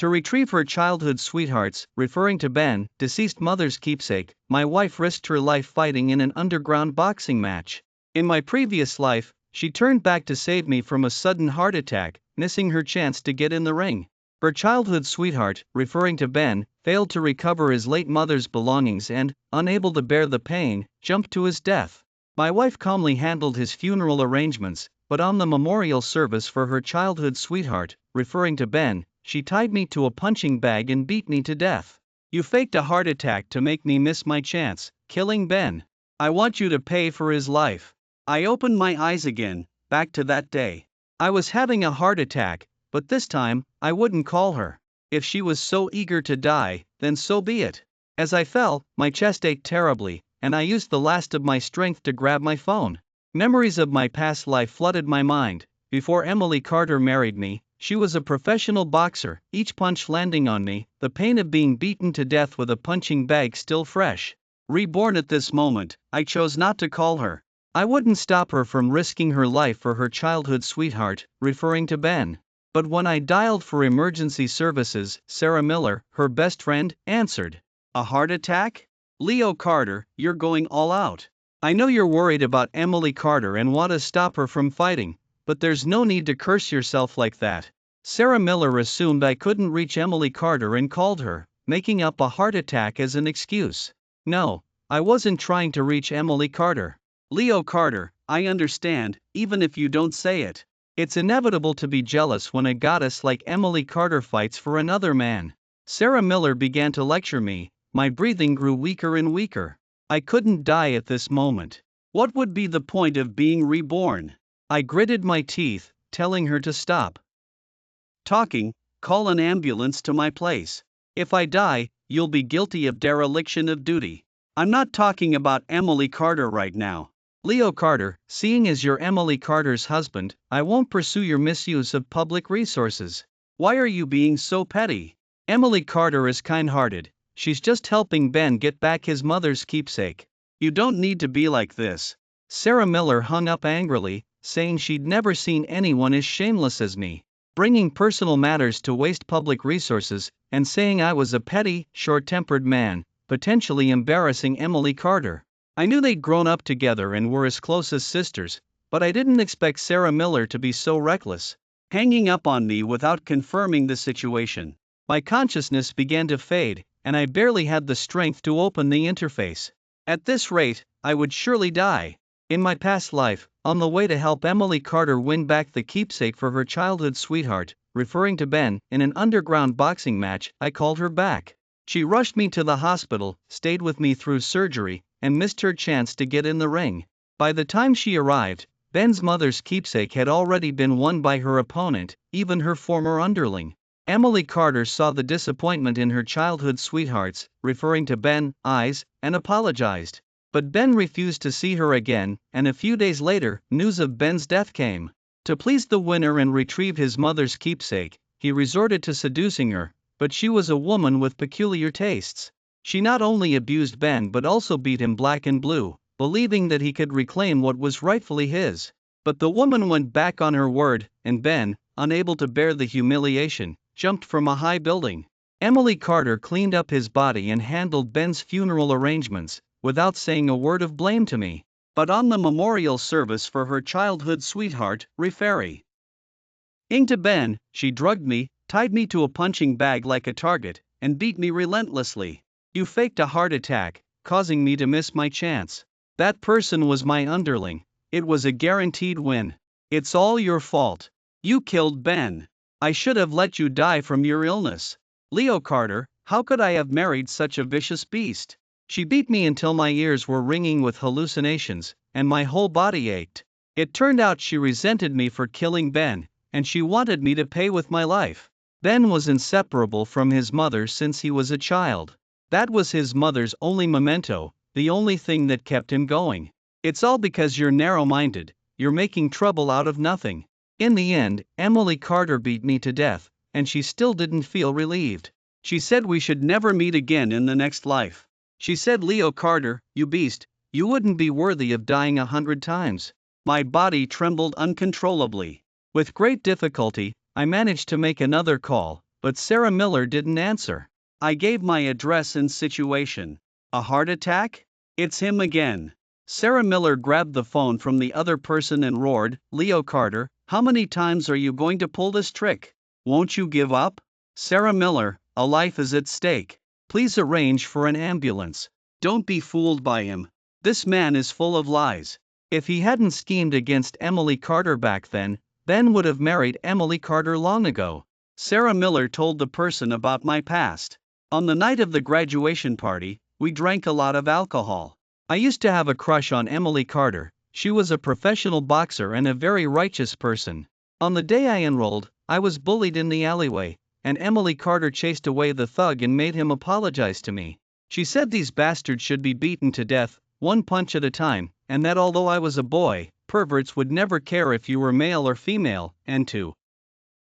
To retrieve her childhood sweethearts, referring to Ben, deceased mother's keepsake, my wife risked her life fighting in an underground boxing match. In my previous life, she turned back to save me from a sudden heart attack, missing her chance to get in the ring. Her childhood sweetheart, referring to Ben, failed to recover his late mother's belongings and, unable to bear the pain, jumped to his death. My wife calmly handled his funeral arrangements, but on the memorial service for her childhood sweetheart, referring to Ben, she tied me to a punching bag and beat me to death. You faked a heart attack to make me miss my chance, killing Ben. I want you to pay for his life. I opened my eyes again, back to that day. I was having a heart attack, but this time, I wouldn't call her. If she was so eager to die, then so be it. As I fell, my chest ached terribly, and I used the last of my strength to grab my phone. Memories of my past life flooded my mind. Before Emily Carter married me, she was a professional boxer, each punch landing on me, the pain of being beaten to death with a punching bag still fresh. Reborn at this moment, I chose not to call her. I wouldn't stop her from risking her life for her childhood sweetheart, referring to Ben. But when I dialed for emergency services, Sarah Miller, her best friend, answered. A heart attack? Leo Carter, you're going all out. I know you're worried about Emily Carter and want to stop her from fighting, but there's no need to curse yourself like that. Sarah Miller assumed I couldn't reach Emily Carter and called her, making up a heart attack as an excuse. No, I wasn't trying to reach Emily Carter. Leo Carter, I understand, even if you don't say it. It's inevitable to be jealous when a goddess like Emily Carter fights for another man. Sarah Miller began to lecture me. My breathing grew weaker and weaker. I couldn't die at this moment. What would be the point of being reborn? I gritted my teeth, telling her to stop talking, call an ambulance to my place. If I die, you'll be guilty of dereliction of duty. I'm not talking about Emily Carter right now. Leo Carter, seeing as you're Emily Carter's husband, I won't pursue your misuse of public resources. Why are you being so petty? Emily Carter is kind-hearted. She's just helping Ben get back his mother's keepsake. You don't need to be like this. Sarah Miller hung up angrily, saying she'd never seen anyone as shameless as me, bringing personal matters to waste public resources, and saying I was a petty, short-tempered man, potentially embarrassing Emily Carter. I knew they'd grown up together and were as close as sisters, but I didn't expect Sarah Miller to be so reckless, hanging up on me without confirming the situation. My consciousness began to fade, and I barely had the strength to open the interface. At this rate, I would surely die. In my past life, on the way to help Emily Carter win back the keepsake for her childhood sweetheart, referring to Ben, in an underground boxing match, I called her back. She rushed me to the hospital, stayed with me through surgery, and missed her chance to get in the ring. By the time she arrived, Ben's mother's keepsake had already been won by her opponent, even her former underling. Emily Carter saw the disappointment in her childhood sweetheart's, referring to Ben, eyes, and apologized. But Ben refused to see her again, and a few days later, news of Ben's death came. To please the winner and retrieve his mother's keepsake, he resorted to seducing her, but she was a woman with peculiar tastes. She not only abused Ben but also beat him black and blue, believing that he could reclaim what was rightfully his. But the woman went back on her word, and Ben, unable to bear the humiliation, jumped from a high building. Emily Carter cleaned up his body and handled Ben's funeral arrangements, without saying a word of blame to me. But on the memorial service for her childhood sweetheart, referring to Ben, she drugged me, tied me to a punching bag like a target, and beat me relentlessly. You faked a heart attack, causing me to miss my chance. That person was my underling. It was a guaranteed win. It's all your fault. You killed Ben. I should have let you die from your illness. Leo Carter, how could I have married such a vicious beast? She beat me until my ears were ringing with hallucinations, and my whole body ached. It turned out she resented me for killing Ben, and she wanted me to pay with my life. Ben was inseparable from his mother since he was a child. That was his mother's only memento, the only thing that kept him going. It's all because you're narrow-minded, you're making trouble out of nothing. In the end, Emily Carter beat me to death, and she still didn't feel relieved. She said we should never meet again in the next life. She said, Leo Carter, you beast, you wouldn't be worthy of dying 100 times. My body trembled uncontrollably. With great difficulty, I managed to make another call, but Sarah Miller didn't answer. I gave my address and situation. A heart attack? It's him again. Sarah Miller grabbed the phone from the other person and roared, Leo Carter, how many times are you going to pull this trick? Won't you give up? Sarah Miller, a life is at stake. Please arrange for an ambulance. Don't be fooled by him. This man is full of lies. If he hadn't schemed against Emily Carter back then, Ben would have married Emily Carter long ago. Sarah Miller told the person about my past. On the night of the graduation party, we drank a lot of alcohol. I used to have a crush on Emily Carter. She was a professional boxer and a very righteous person. On the day I enrolled, I was bullied in the alleyway, and Emily Carter chased away the thug and made him apologize to me. She said these bastards should be beaten to death, one punch at a time, and that although I was a boy, perverts would never care if you were male or female, and to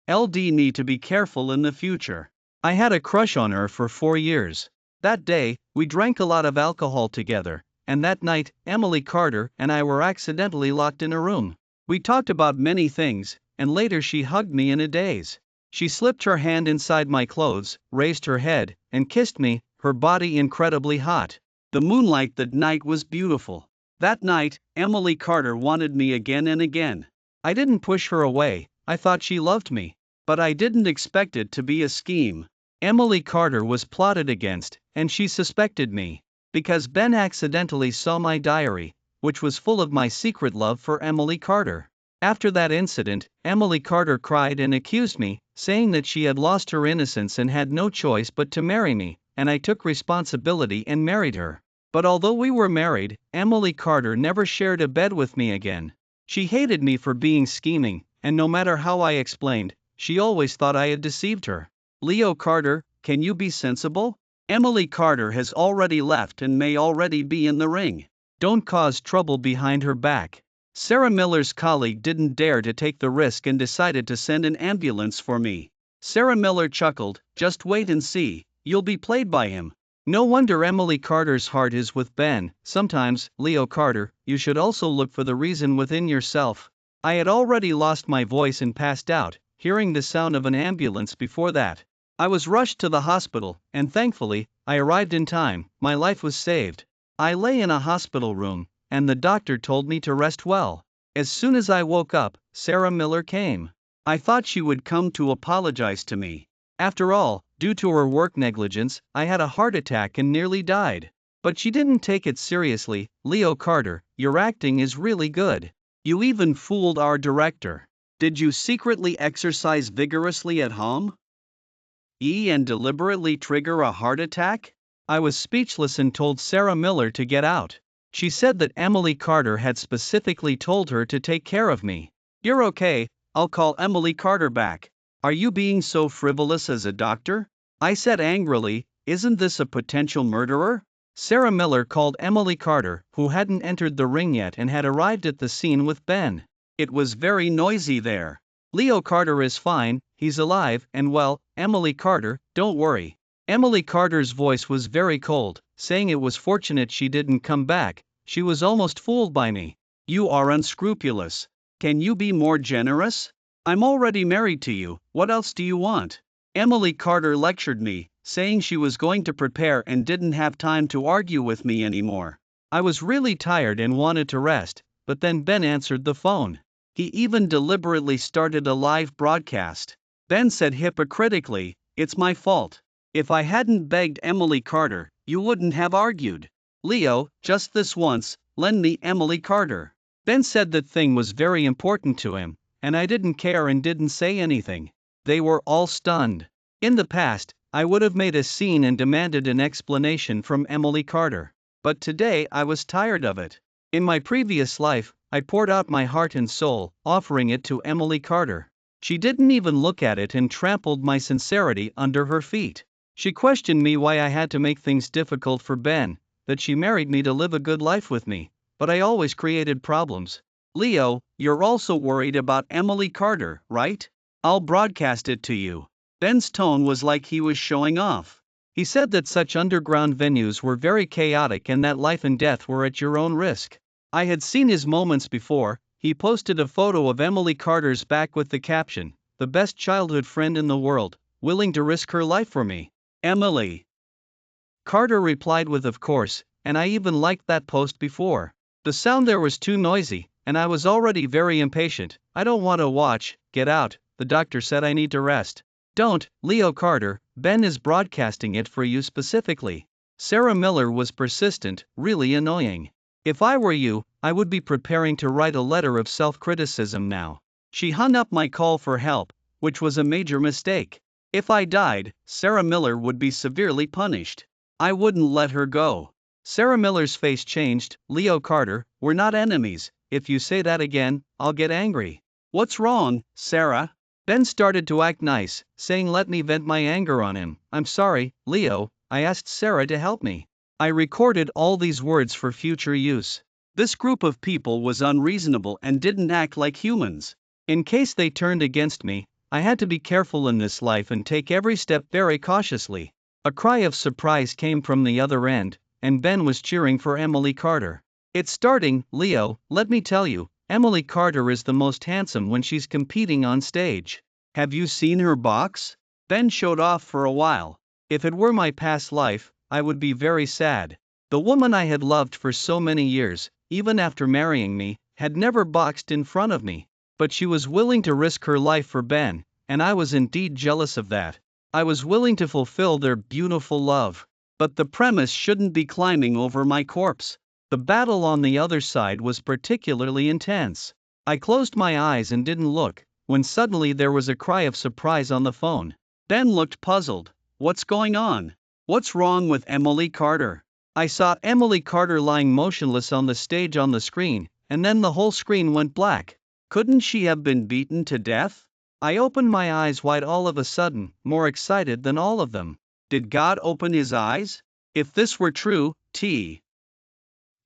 LD need to be careful in the future. I had a crush on her for 4 years. That day, we drank a lot of alcohol together, and that night, Emily Carter and I were accidentally locked in a room. We talked about many things, and later she hugged me in a daze. She slipped her hand inside my clothes, raised her head, and kissed me, her body incredibly hot. The moonlight that night was beautiful. That night, Emily Carter wanted me again and again. I didn't push her away, I thought she loved me. But I didn't expect it to be a scheme. Emily Carter was plotted against, and she suspected me. Because Ben accidentally saw my diary, which was full of my secret love for Emily Carter. After that incident, Emily Carter cried and accused me, saying that she had lost her innocence and had no choice but to marry me, and I took responsibility and married her. But although we were married, Emily Carter never shared a bed with me again. She hated me for being scheming, and no matter how I explained, she always thought I had deceived her. Leo Carter, can you be sensible? Emily Carter has already left and may already be in the ring. Don't cause trouble behind her back. Sarah Miller's colleague didn't dare to take the risk and decided to send an ambulance for me. Sarah Miller chuckled, just wait and see, you'll be played by him. No wonder Emily Carter's heart is with Ben. Sometimes, Leo Carter, you should also look for the reason within yourself. I had already lost my voice and passed out, hearing the sound of an ambulance before that. I was rushed to the hospital, and thankfully, I arrived in time, my life was saved. I lay in a hospital room, and the doctor told me to rest well. As soon as I woke up, Sarah Miller came. I thought she would come to apologize to me. After all, due to her work negligence, I had a heart attack and nearly died. But she didn't take it seriously. Leo Carter, your acting is really good. You even fooled our director. Did you secretly exercise vigorously at home? And deliberately trigger a heart attack? I was speechless and told Sarah Miller to get out. She said that Emily Carter had specifically told her to take care of me. You're okay, I'll call Emily Carter back. Are you being so frivolous as a doctor? I said angrily, isn't this a potential murderer? Sarah Miller called Emily Carter, who hadn't entered the ring yet and had arrived at the scene with Ben. It was very noisy there. Leo Carter is fine, he's alive and well, Emily Carter, don't worry. Emily Carter's voice was very cold, saying it was fortunate she didn't come back, she was almost fooled by me. You are unscrupulous. Can you be more generous? I'm already married to you, what else do you want? Emily Carter lectured me, saying she was going to prepare and didn't have time to argue with me anymore. I was really tired and wanted to rest, but then Ben answered the phone. He even deliberately started a live broadcast. Ben said hypocritically, it's my fault. If I hadn't begged Emily Carter, you wouldn't have argued. Leo, just this once, lend me Emily Carter. Ben said that thing was very important to him, and I didn't care and didn't say anything. They were all stunned. In the past, I would have made a scene and demanded an explanation from Emily Carter. But today I was tired of it. In my previous life, I poured out my heart and soul, offering it to Emily Carter. She didn't even look at it and trampled my sincerity under her feet. She questioned me why I had to make things difficult for Ben, that she married me to live a good life with me, but I always created problems. Leo, you're also worried about Emily Carter, right? I'll broadcast it to you. Ben's tone was like he was showing off. He said that such underground venues were very chaotic and that life and death were at your own risk. I had seen his moments before. He posted a photo of Emily Carter's back with the caption, "The best childhood friend in the world," willing to risk her life for me. Emily Carter replied with of course, and I even liked that post before. The sound there was too noisy, and I was already very impatient. I don't want to watch, get out, the doctor said I need to rest. Don't, Leo Carter, Ben is broadcasting it for you specifically. Sarah Miller was persistent, really annoying. If I were you, I would be preparing to write a letter of self-criticism now. She hung up my call for help, which was a major mistake. If I died, Sarah Miller would be severely punished. I wouldn't let her go. Sarah Miller's face changed. Leo Carter, we're not enemies. If you say that again, I'll get angry. What's wrong, Sarah? Ben started to act nice, saying let me vent my anger on him. I'm sorry, Leo, I asked Sarah to help me. I recorded all these words for future use. This group of people was unreasonable and didn't act like humans. In case they turned against me, I had to be careful in this life and take every step very cautiously. A cry of surprise came from the other end, and Ben was cheering for Emily Carter. It's starting, Leo, let me tell you, Emily Carter is the most handsome when she's competing on stage. Have you seen her box? Ben showed off for a while. If it were my past life, I would be very sad. The woman I had loved for so many years, even after marrying me, had never boxed in front of me. But she was willing to risk her life for Ben, and I was indeed jealous of that. I was willing to fulfill their beautiful love. But the premise shouldn't be climbing over my corpse. The battle on the other side was particularly intense. I closed my eyes and didn't look, when suddenly there was a cry of surprise on the phone. Ben looked puzzled. What's going on? What's wrong with Emily Carter? I saw Emily Carter lying motionless on the stage on the screen, and then the whole screen went black. Couldn't she have been beaten to death? I opened my eyes wide all of a sudden, more excited than all of them. Did God open his eyes? If this were true,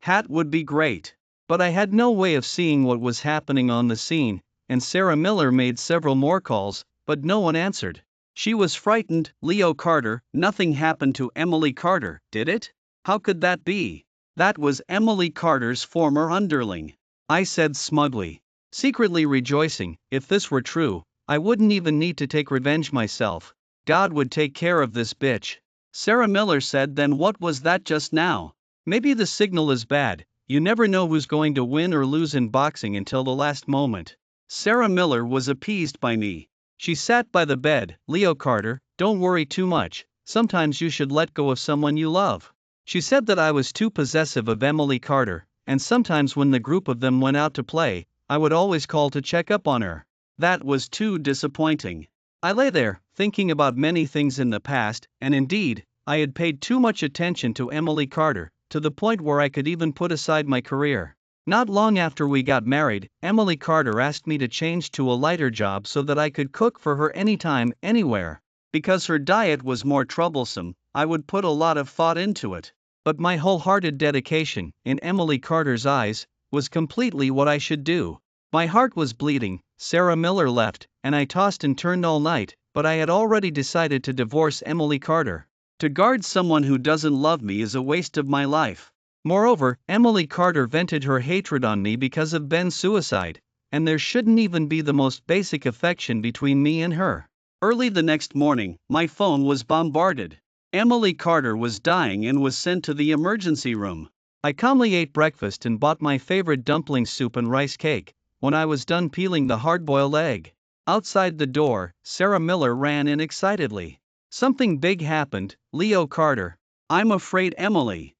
Hat would be great. But I had no way of seeing what was happening on the scene, and Sarah Miller made several more calls, but no one answered. She was frightened. Leo Carter, nothing happened to Emily Carter, did it? How could that be? That was Emily Carter's former underling. I said smugly. Secretly rejoicing, if this were true, I wouldn't even need to take revenge myself. God would take care of this bitch. Sarah Miller said, then what was that just now? Maybe the signal is bad. You never know who's going to win or lose in boxing until the last moment. Sarah Miller was appeased by me. She sat by the bed. Leo Carter, don't worry too much. Sometimes you should let go of someone you love. She said that I was too possessive of Emily Carter, and sometimes when the group of them went out to play, I would always call to check up on her. That was too disappointing. I lay there, thinking about many things in the past, and indeed, I had paid too much attention to Emily Carter, to the point where I could even put aside my career. Not long after we got married, Emily Carter asked me to change to a lighter job so that I could cook for her anytime, anywhere. Because her diet was more troublesome, I would put a lot of thought into it. But my wholehearted dedication, in Emily Carter's eyes, was completely what I should do. My heart was bleeding. Sarah Miller left, and I tossed and turned all night, but I had already decided to divorce Emily Carter. To guard someone who doesn't love me is a waste of my life. Moreover, Emily Carter vented her hatred on me because of Ben's suicide, and there shouldn't even be the most basic affection between me and her. Early the next morning, my phone was bombarded. Emily Carter was dying and was sent to the emergency room. I calmly ate breakfast and bought my favorite dumpling soup and rice cake. When I was done peeling the hard-boiled egg, outside the door, Sarah Miller ran in excitedly. Something big happened, Leo Carter. I'm afraid Emily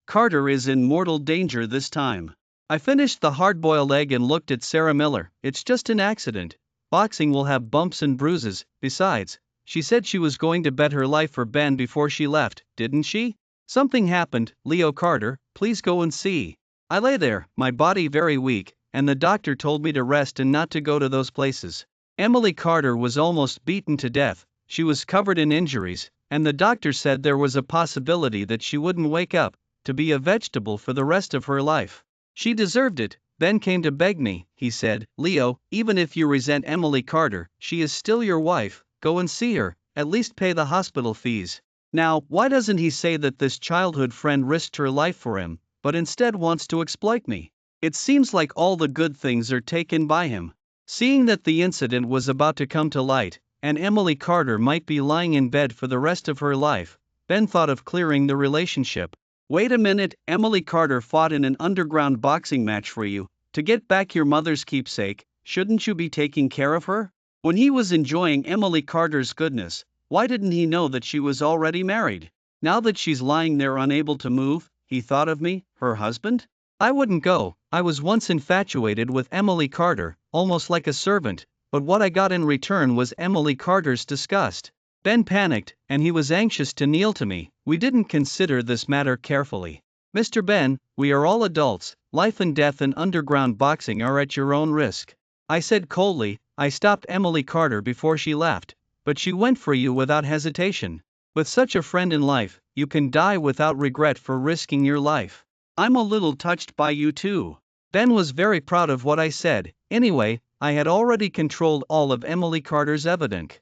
Carter is in mortal danger this time. I finished the hard-boiled egg and looked at Sarah Miller. It's just an accident. Boxing will have bumps and bruises. Besides, she said she was going to bet her life for Ben before she left, didn't she? Something happened, Leo Carter, please go and see. I lay there, my body very weak, and the doctor told me to rest and not to go to those places. Emily Carter was almost beaten to death. She was covered in injuries, and the doctor said there was a possibility that she wouldn't wake up, to be a vegetable for the rest of her life. She deserved it. Ben came to beg me, he said, Leo, even if you resent Emily Carter, she is still your wife, go and see her, at least pay the hospital fees. Now, why doesn't he say that this childhood friend risked her life for him, but instead wants to exploit me? It seems like all the good things are taken by him. Seeing that the incident was about to come to light, and Emily Carter might be lying in bed for the rest of her life, Ben thought of clearing the relationship. Wait a minute, Emily Carter fought in an underground boxing match for you. To get back your mother's keepsake, shouldn't you be taking care of her? When he was enjoying Emily Carter's goodness, why didn't he know that she was already married? Now that she's lying there unable to move, he thought of me, her husband? I wouldn't go. I was once infatuated with Emily Carter, almost like a servant, but what I got in return was Emily Carter's disgust. Ben panicked, and he was anxious to kneel to me. We didn't consider this matter carefully. Mr. Ben, we are all adults. Life and death in underground boxing are at your own risk. I said coldly. I stopped Emily Carter before she left, but she went for you without hesitation. With such a friend in life, you can die without regret for risking your life. I'm a little touched by you too. Ben was very proud of what I said. Anyway, I had already controlled all of Emily Carter's evidence.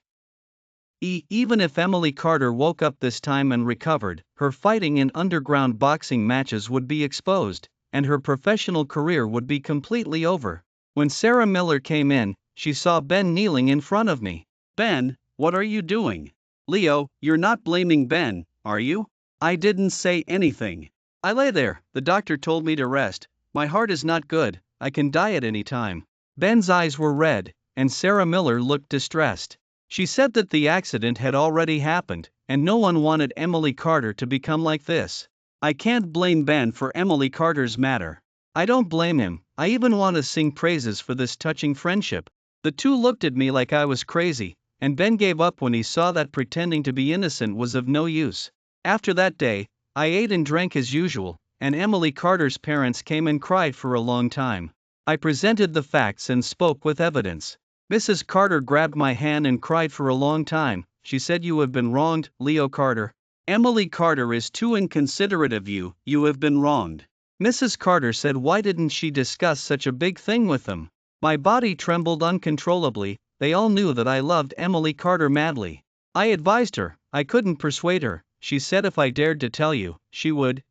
Even if Emily Carter woke up this time and recovered, her fighting in underground boxing matches would be exposed, and her professional career would be completely over. When Sarah Miller came in, she saw Ben kneeling in front of me. Ben, what are you doing? Leo, you're not blaming Ben, are you? I didn't say anything. I lay there, the doctor told me to rest. My heart is not good, I can die at any time. Ben's eyes were red, and Sarah Miller looked distressed. She said that the accident had already happened, and no one wanted Emily Carter to become like this. I can't blame Ben for Emily Carter's matter. I don't blame him. I even want to sing praises for this touching friendship. The two looked at me like I was crazy, and Ben gave up when he saw that pretending to be innocent was of no use. After that day, I ate and drank as usual, and Emily Carter's parents came and cried for a long time. I presented the facts and spoke with evidence. Mrs. Carter grabbed my hand and cried for a long time. She said, "You have been wronged, Leo Carter. Emily Carter is too inconsiderate of you, you have been wronged." Mrs. Carter said, "Why didn't she discuss such a big thing with them?" My body trembled uncontrollably. They all knew that I loved Emily Carter madly. I advised her. I couldn't persuade her. She said if I dared to tell you, she would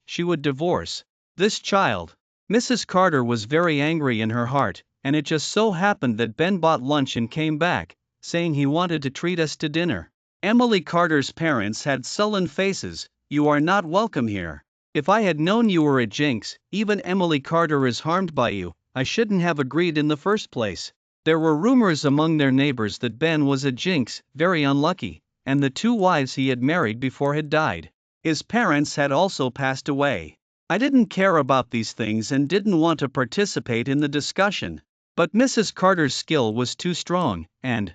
divorce this child. Mrs. Carter was very angry in her heart, and it just so happened that Ben bought lunch and came back, saying he wanted to treat us to dinner. Emily Carter's parents had sullen faces. "You are not welcome here. If I had known you were a jinx, even Emily Carter is harmed by you, I shouldn't have agreed in the first place." There were rumors among their neighbors that Ben was a jinx, very unlucky, and the two wives he had married before had died. His parents had also passed away. I didn't care about these things and didn't want to participate in the discussion. But Mrs. Carter's skill was too strong, and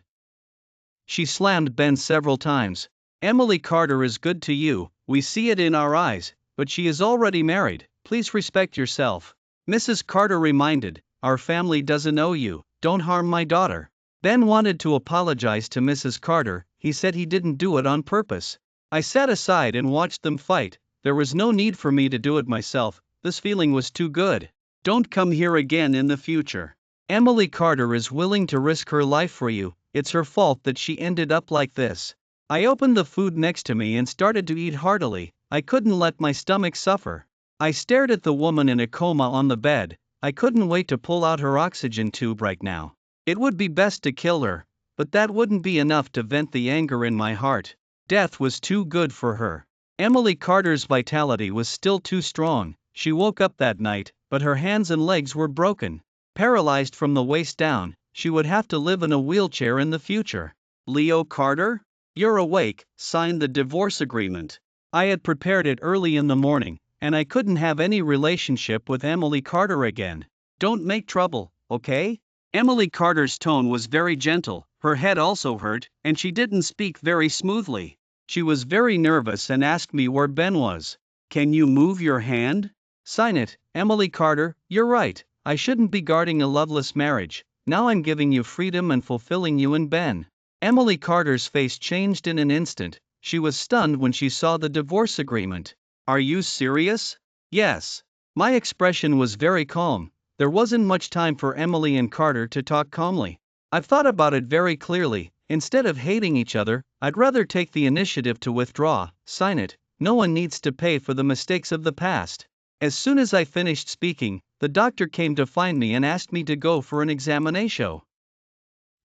she slammed Ben several times. "Emily Carter is good to you, we see it in our eyes, but she is already married, please respect yourself." Mrs. Carter reminded, "Our family doesn't owe you, don't harm my daughter." Ben wanted to apologize to Mrs. Carter. He said he didn't do it on purpose. I sat aside and watched them fight. There was no need for me to do it myself, this feeling was too good. "Don't come here again in the future. Emily Carter is willing to risk her life for you, it's her fault that she ended up like this." I opened the food next to me and started to eat heartily. I couldn't let my stomach suffer. I stared at the woman in a coma on the bed. I couldn't wait to pull out her oxygen tube right now. It would be best to kill her, but that wouldn't be enough to vent the anger in my heart. Death was too good for her. Emily Carter's vitality was still too strong. She woke up that night, but her hands and legs were broken. Paralyzed from the waist down, she would have to live in a wheelchair in the future. "Leo Carter? You're awake, sign the divorce agreement." I had prepared it early in the morning, and I couldn't have any relationship with Emily Carter again. "Don't make trouble, okay?" Emily Carter's tone was very gentle, her head also hurt, and she didn't speak very smoothly. She was very nervous and asked me where Ben was. "Can you move your hand?" "Sign it, Emily Carter, you're right. I shouldn't be guarding a loveless marriage. Now I'm giving you freedom and fulfilling you and Ben." Emily Carter's face changed in an instant. She was stunned when she saw the divorce agreement. "Are you serious?" "Yes." My expression was very calm. There wasn't much time for Emily and Carter to talk calmly. I've thought about it very clearly. Instead of hating each other, I'd rather take the initiative to withdraw. Sign it. No one needs to pay for the mistakes of the past. As soon as I finished speaking, the doctor came to find me and asked me to go for an examination.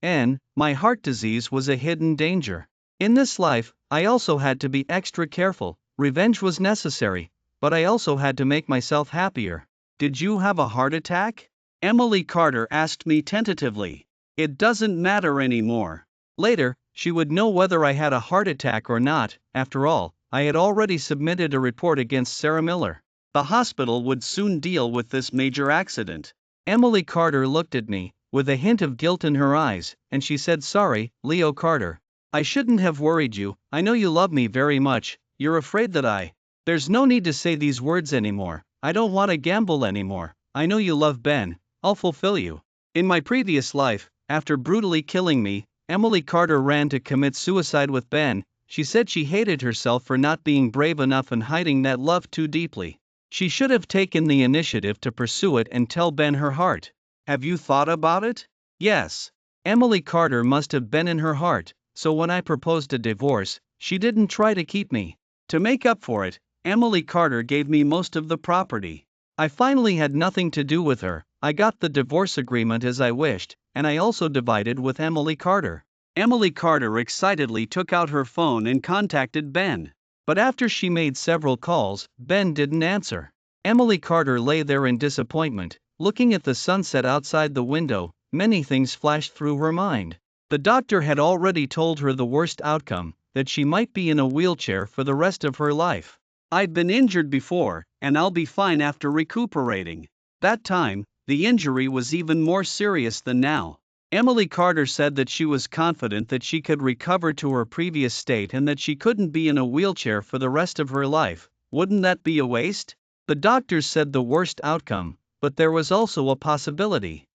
my heart disease was a hidden danger. In this life, I also had to be extra careful. Revenge was necessary, but I also had to make myself happier. Did you have a heart attack? Emily Carter asked me tentatively. It doesn't matter anymore. Later, she would know whether I had a heart attack or not. After all, I had already submitted a report against Sarah Miller. The hospital would soon deal with this major accident. Emily Carter looked at me, with a hint of guilt in her eyes, and she said, "Sorry, Leo Carter. I shouldn't have worried you. I know you love me very much. You're afraid that There's no need to say these words anymore. I don't want to gamble anymore. I know you love Ben. I'll fulfill you." In my previous life, after brutally killing me, Emily Carter ran to commit suicide with Ben. She said she hated herself for not being brave enough and hiding that love too deeply. She should have taken the initiative to pursue it and tell Ben her heart. Have you thought about it? Yes. Emily Carter must have been in her heart, so when I proposed a divorce, she didn't try to keep me. To make up for it, Emily Carter gave me most of the property. I finally had nothing to do with her. I got the divorce agreement as I wished, and I also divided with Emily Carter. Emily Carter excitedly took out her phone and contacted Ben. But after she made several calls, Ben didn't answer. Emily Carter lay there in disappointment, looking at the sunset outside the window. Many things flashed through her mind. The doctor had already told her the worst outcome, that she might be in a wheelchair for the rest of her life. "I've been injured before, and I'll be fine after recuperating." That time, the injury was even more serious than now. Emily Carter said that she was confident that she could recover to her previous state and that she couldn't be in a wheelchair for the rest of her life. Wouldn't that be a waste? The doctors said the worst outcome, but there was also a possibility.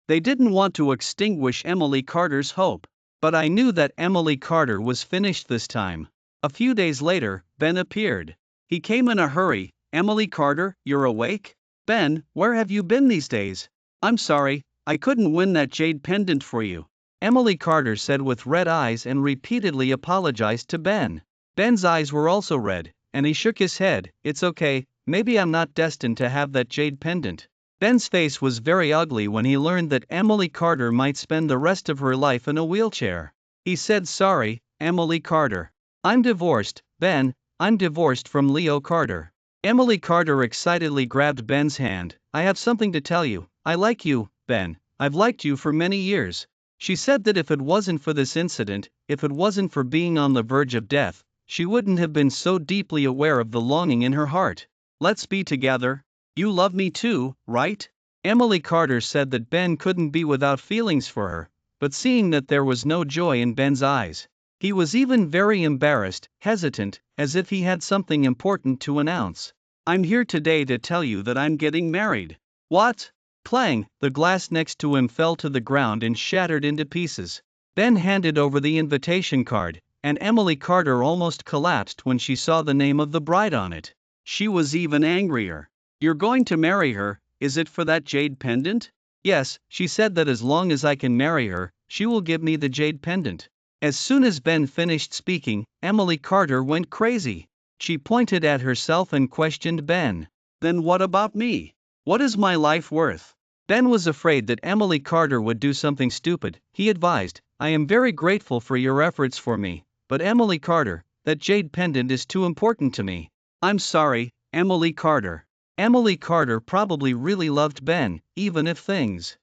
They didn't want to extinguish Emily Carter's hope. But I knew that Emily Carter was finished this time. A few days later, Ben appeared. He came in a hurry. "Emily Carter, you're awake?" "Ben, where have you been these days?" "I'm sorry, I couldn't win that jade pendant for you," Emily Carter said with red eyes and repeatedly apologized to Ben. Ben's eyes were also red, and he shook his head. "It's okay, maybe I'm not destined to have that jade pendant." Ben's face was very ugly when he learned that Emily Carter might spend the rest of her life in a wheelchair. He said, "Sorry, Emily Carter. I'm divorced, Ben, I'm divorced from Leo Carter." Emily Carter excitedly grabbed Ben's hand. "I have something to tell you. I like you, Ben. I've liked you for many years." She said that if it wasn't for this incident, if it wasn't for being on the verge of death, she wouldn't have been so deeply aware of the longing in her heart. "Let's be together. You love me too, right?" Emily Carter said that Ben couldn't be without feelings for her, but seeing that there was no joy in Ben's eyes, he was even very embarrassed, hesitant, as if he had something important to announce. "I'm here today to tell you that I'm getting married." "What?" Clang! The glass next to him fell to the ground and shattered into pieces. Ben handed over the invitation card, and Emily Carter almost collapsed when she saw the name of the bride on it. She was even angrier. "You're going to marry her, is it for that jade pendant?" "Yes, she said that as long as I can marry her, she will give me the jade pendant." As soon as Ben finished speaking, Emily Carter went crazy. She pointed at herself and questioned Ben. "Then what about me? What is my life worth?" Ben was afraid that Emily Carter would do something stupid. He advised, "I am very grateful for your efforts for me, but Emily Carter, that jade pendant is too important to me." "I'm sorry, Emily Carter." Emily Carter probably really loved Ben, even if things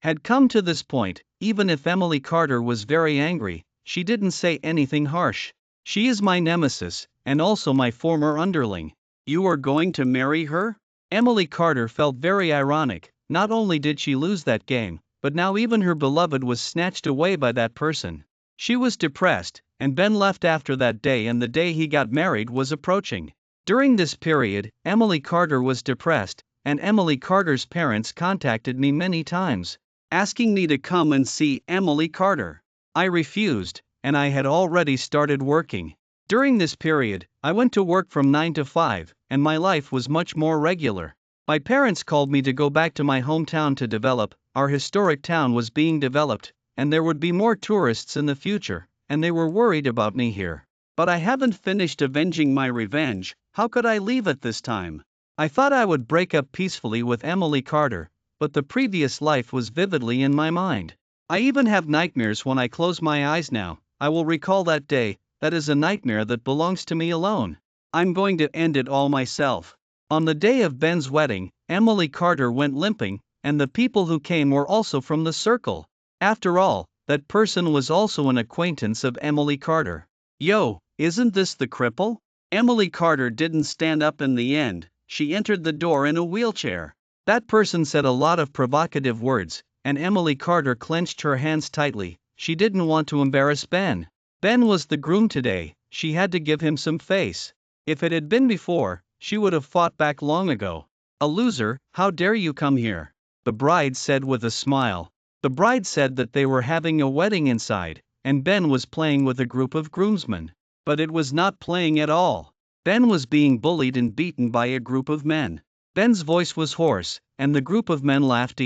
had come to this point. Even if Emily Carter was very angry, she didn't say anything harsh. "She is my nemesis, and also my former underling." "You are going to marry her?" Emily Carter felt very ironic. Not only did she lose that game, but now even her beloved was snatched away by that person. She was depressed, and Ben left after that day, and the day he got married was approaching. During this period, Emily Carter was depressed, and Emily Carter's parents contacted me many times, asking me to come and see Emily Carter. I refused, and I had already started working. During this period, I went to work from 9 to 5, and my life was much more regular. My parents called me to go back to my hometown to develop. Our historic town was being developed, and there would be more tourists in the future, and they were worried about me here. But I haven't finished avenging my revenge. How could I leave at this time? I thought I would break up peacefully with Emily Carter, but the previous life was vividly in my mind. I even have nightmares when I close my eyes now. I will recall that day. That is a nightmare that belongs to me alone. I'm going to end it all myself. On the day of Ben's wedding, Emily Carter went limping, and the people who came were also from the circle. After all, that person was also an acquaintance of Emily Carter. Yo, isn't this the cripple? Emily Carter didn't stand up in the end, she entered the door in a wheelchair. That person said a lot of provocative words, and Emily Carter clenched her hands tightly. She didn't want to embarrass Ben. Ben was the groom today, she had to give him some face. If it had been before, she would have fought back long ago. A loser, how dare you come here? The bride said with a smile. The bride said that they were having a wedding inside, and Ben was playing with a group of groomsmen. But it was not playing at all. Ben was being bullied and beaten by a group of men. Ben's voice was hoarse, and the group of men laughed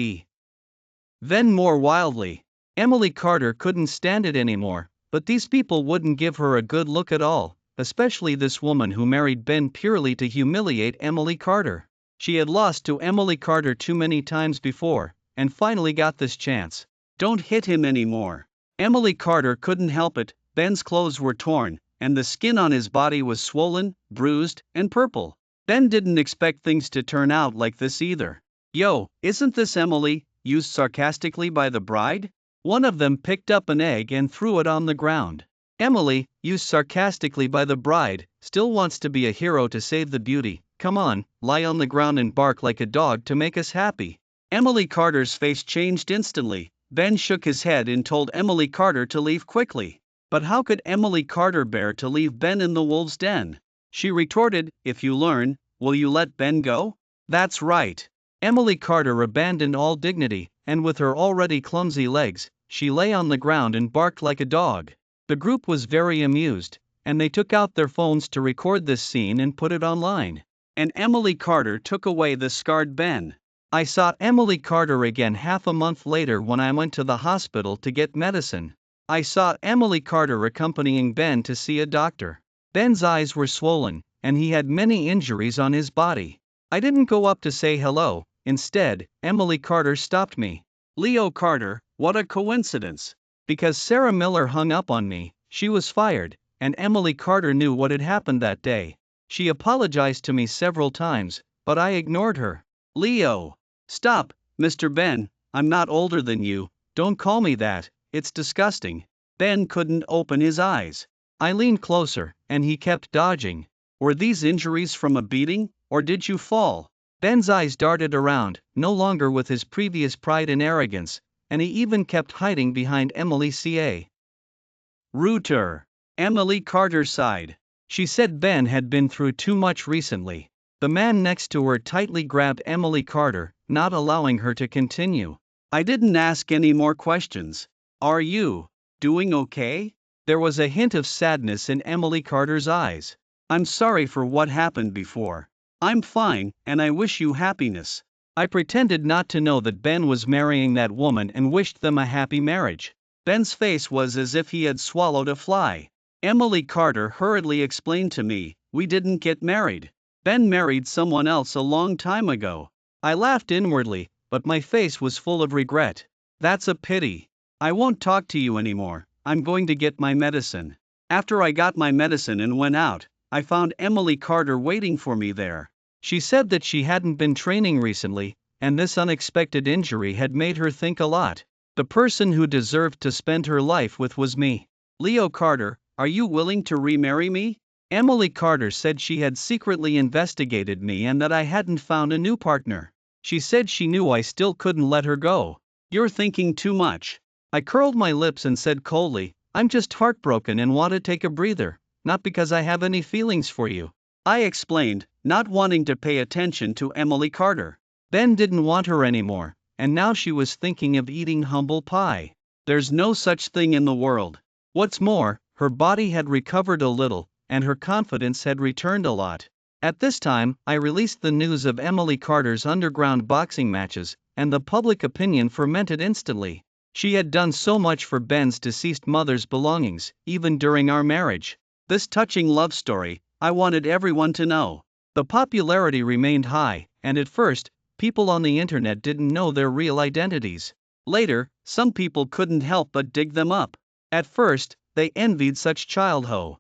then more wildly. Emily Carter couldn't stand it anymore, but these people wouldn't give her a good look at all, especially this woman who married Ben purely to humiliate Emily Carter. She had lost to Emily Carter too many times before, and finally got this chance. Don't hit him anymore. Emily Carter couldn't help it. Ben's clothes were torn, and the skin on his body was swollen, bruised, and purple. Ben didn't expect things to turn out like this either. Yo, isn't this Emily? Used sarcastically by the bride? One of them picked up an egg and threw it on the ground. Emily, used sarcastically by the bride, still wants to be a hero to save the beauty. Come on, lie on the ground and bark like a dog to make us happy. Emily Carter's face changed instantly. Ben shook his head and told Emily Carter to leave quickly. But how could Emily Carter bear to leave Ben in the wolf's den? She retorted, if you learn, will you let Ben go? That's right. Emily Carter abandoned all dignity, and with her already clumsy legs, she lay on the ground and barked like a dog. The group was very amused, and they took out their phones to record this scene and put it online. And Emily Carter took away the scarred Ben. I saw Emily Carter again half a month later when I went to the hospital to get medicine. I saw Emily Carter accompanying Ben to see a doctor. Ben's eyes were swollen, and he had many injuries on his body. I didn't go up to say hello. Instead, Emily Carter stopped me. Leo Carter, what a coincidence. Because Sarah Miller hung up on me, she was fired, and Emily Carter knew what had happened that day. She apologized to me several times, but I ignored her. Leo. Stop, Mr. Ben, I'm not older than you, don't call me that, it's disgusting. Ben couldn't open his eyes. I leaned closer, and he kept dodging. Were these injuries from a beating, or did you fall? Ben's eyes darted around, no longer with his previous pride and arrogance, and he even kept hiding behind Emily C.A. Rooter. Emily Carter sighed. She said Ben had been through too much recently. The man next to her tightly grabbed Emily Carter, not allowing her to continue. I didn't ask any more questions. Are you doing okay? There was a hint of sadness in Emily Carter's eyes. I'm sorry for what happened before. I'm fine, and I wish you happiness. I pretended not to know that Ben was marrying that woman and wished them a happy marriage. Ben's face was as if he had swallowed a fly. Emily Carter hurriedly explained to me, we didn't get married. Ben married someone else a long time ago. I laughed inwardly, but my face was full of regret. That's a pity. I won't talk to you anymore, I'm going to get my medicine. After I got my medicine and went out, I found Emily Carter waiting for me there. She said that she hadn't been training recently, and this unexpected injury had made her think a lot. The person who deserved to spend her life with was me. Leo Carter, are you willing to remarry me? Emily Carter said she had secretly investigated me and that I hadn't found a new partner. She said she knew I still couldn't let her go. You're thinking too much. I curled my lips and said coldly, I'm just heartbroken and want to take a breather, not because I have any feelings for you. I explained, not wanting to pay attention to Emily Carter. Ben didn't want her anymore, and now she was thinking of eating humble pie. There's no such thing in the world. What's more, her body had recovered a little, and her confidence had returned a lot. At this time, I released the news of Emily Carter's underground boxing matches, and the public opinion fermented instantly. She had done so much for Ben's deceased mother's belongings, even during our marriage. This touching love story, I wanted everyone to know. The popularity remained high, and at first, people on the internet didn't know their real identities. Later, some people couldn't help but dig them up. At first, they envied such childhood.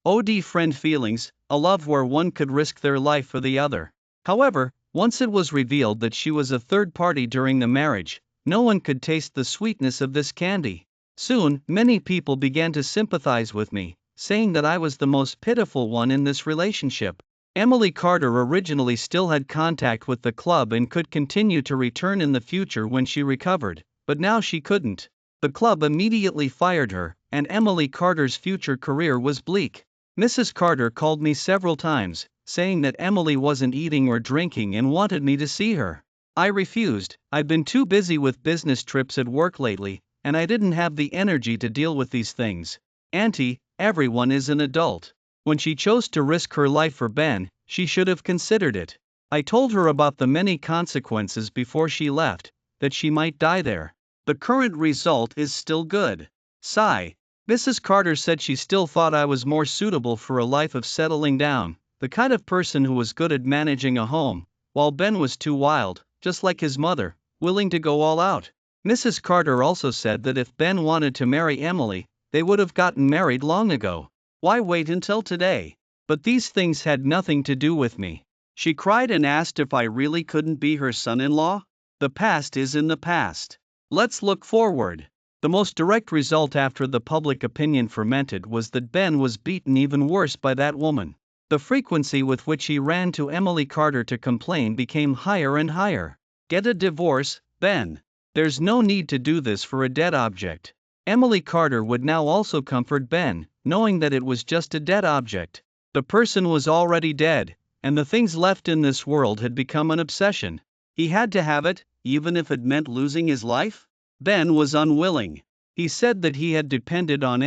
OD friend feelings, a love where one could risk their life for the other. However, once it was revealed that she was a third party during the marriage, no one could taste the sweetness of this candy. Soon, many people began to sympathize with me, saying that I was the most pitiful one in this relationship. Emily Carter originally still had contact with the club and could continue to return in the future when she recovered, but now she couldn't. The club immediately fired her, and Emily Carter's future career was bleak. Mrs. Carter called me several times, saying that Emily wasn't eating or drinking and wanted me to see her. I refused. I'd been too busy with business trips at work lately, and I didn't have the energy to deal with these things. Auntie, everyone is an adult. When she chose to risk her life for Ben, she should have considered it. I told her about the many consequences before she left, that she might die there. The current result is still good. Sigh. Mrs. Carter said she still thought I was more suitable for a life of settling down, the kind of person who was good at managing a home, while Ben was too wild, just like his mother, willing to go all out. Mrs. Carter also said that if Ben wanted to marry Emily, they would have gotten married long ago. Why wait until today? But these things had nothing to do with me. She cried and asked if I really couldn't be her son-in-law. The past is in the past. Let's look forward. The most direct result after the public opinion fermented was that Ben was beaten even worse by that woman. The frequency with which he ran to Emily Carter to complain became higher and higher. Get a divorce, Ben. There's no need to do this for a dead object. Emily Carter would now also comfort Ben, knowing that it was just a dead object. The person was already dead, and the things left in this world had become an obsession. He had to have it, even if it meant losing his life? Ben was unwilling. He said that he had depended on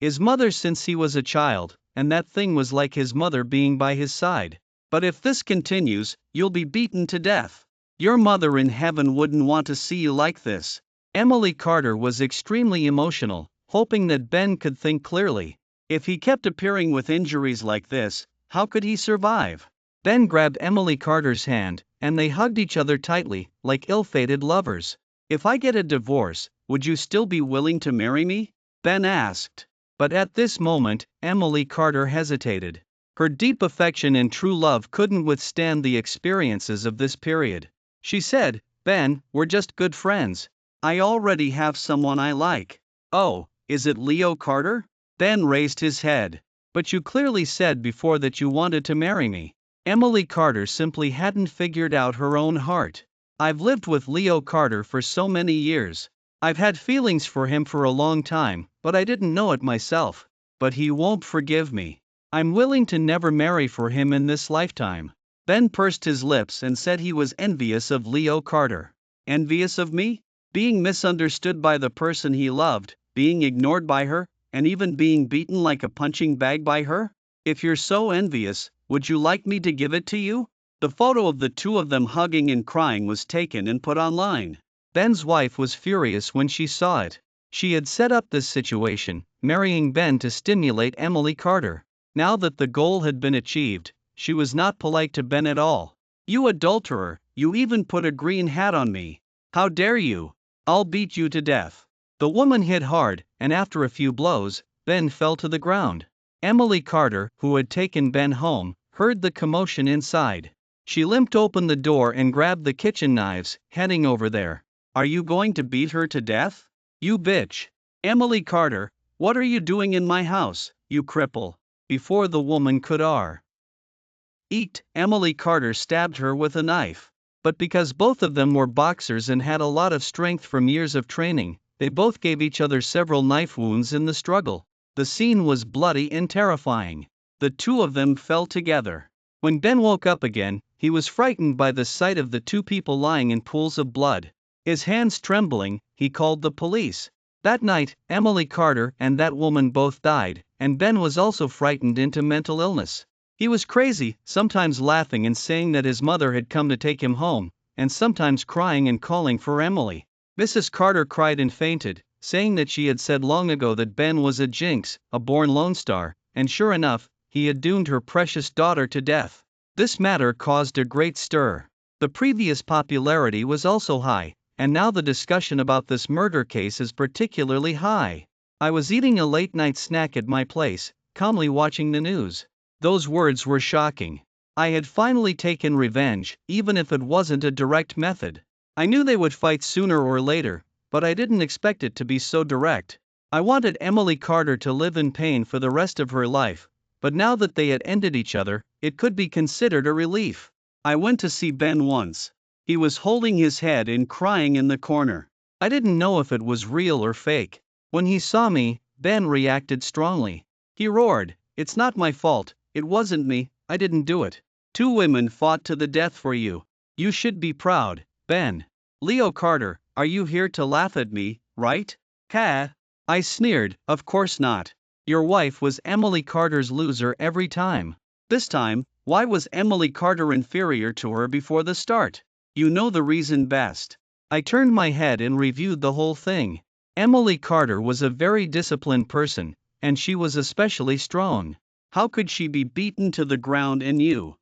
his mother since he was a child, and that thing was like his mother being by his side. But if this continues, you'll be beaten to death. Your mother in heaven wouldn't want to see you like this. Emily Carter was extremely emotional, hoping that Ben could think clearly. If he kept appearing with injuries like this, how could he survive? Ben grabbed Emily Carter's hand, and they hugged each other tightly, like ill-fated lovers. If I get a divorce, would you still be willing to marry me? Ben asked. But at this moment, Emily Carter hesitated. Her deep affection and true love couldn't withstand the experiences of this period. She said, Ben, we're just good friends. I already have someone I like. Oh, is it Leo Carter? Ben raised his head. But you clearly said before that you wanted to marry me. Emily Carter simply hadn't figured out her own heart. I've lived with Leo Carter for so many years. I've had feelings for him for a long time, but I didn't know it myself. But he won't forgive me. I'm willing to never marry for him in this lifetime. Ben pursed his lips and said he was envious of Leo Carter. Envious of me? Being misunderstood by the person he loved, being ignored by her, and even being beaten like a punching bag by her? If you're so envious, would you like me to give it to you? The photo of the two of them hugging and crying was taken and put online. Ben's wife was furious when she saw it. She had set up this situation, marrying Ben to stimulate Emily Carter. Now that the goal had been achieved, she was not polite to Ben at all. You adulterer, you even put a green hat on me. How dare you? I'll beat you to death. The woman hit hard, and after a few blows, Ben fell to the ground. Emily Carter, who had taken Ben home, heard the commotion inside. She limped open the door and grabbed the kitchen knives, heading over there. Are you going to beat her to death? You bitch. Emily Carter, what are you doing in my house, you cripple? Before the woman could eat, Emily Carter stabbed her with a knife. But because both of them were boxers and had a lot of strength from years of training, they both gave each other several knife wounds in the struggle. The scene was bloody and terrifying. The two of them fell together. When Ben woke up again, he was frightened by the sight of the two people lying in pools of blood. His hands trembling, he called the police. That night, Emily Carter and that woman both died, and Ben was also frightened into mental illness. He was crazy, sometimes laughing and saying that his mother had come to take him home, and sometimes crying and calling for Emily. Mrs. Carter cried and fainted, saying that she had said long ago that Ben was a jinx, a born Lone Star, and sure enough, he had doomed her precious daughter to death. This matter caused a great stir. The previous popularity was also high, and now the discussion about this murder case is particularly high. I was eating a late night snack at my place, calmly watching the news. Those words were shocking. I had finally taken revenge, even if it wasn't a direct method. I knew they would fight sooner or later, but I didn't expect it to be so direct. I wanted Emily Carter to live in pain for the rest of her life, but now that they had ended each other, it could be considered a relief. I went to see Ben once. He was holding his head and crying in the corner. I didn't know if it was real or fake. When he saw me, Ben reacted strongly. He roared, "It's not my fault, it wasn't me, I didn't do it. 2 women fought to the death for you. You should be proud, Ben." "Leo Carter, are you here to laugh at me, right?" "Ha!" I sneered, "Of course not. Your wife was Emily Carter's loser every time. This time, why was Emily Carter inferior to her before the start? You know the reason best." I turned my head and reviewed the whole thing. Emily Carter was a very disciplined person, and she was especially strong. How could she be beaten to the ground and you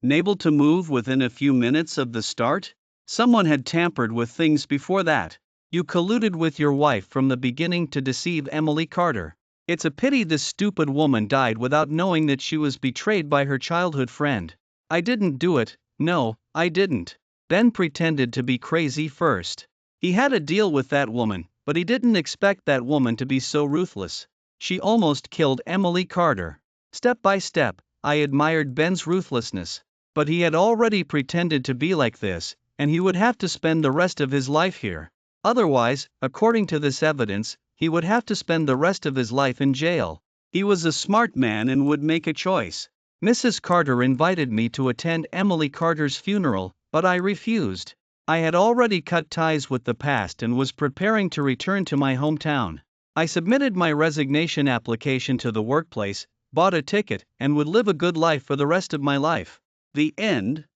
able to move within a few minutes of the start? Someone had tampered with things before that. You colluded with your wife from the beginning to deceive Emily Carter. It's a pity this stupid woman died without knowing that she was betrayed by her childhood friend. I didn't do it, no, I didn't. Ben pretended to be crazy first. He had a deal with that woman, but he didn't expect that woman to be so ruthless. She almost killed Emily Carter. Step by step, I admired Ben's ruthlessness. But he had already pretended to be like this, and he would have to spend the rest of his life here. Otherwise, according to this evidence, he would have to spend the rest of his life in jail. He was a smart man and would make a choice. Mrs. Carter invited me to attend Emily Carter's funeral, but I refused. I had already cut ties with the past and was preparing to return to my hometown. I submitted my resignation application to the workplace, bought a ticket, and would live a good life for the rest of my life. The end.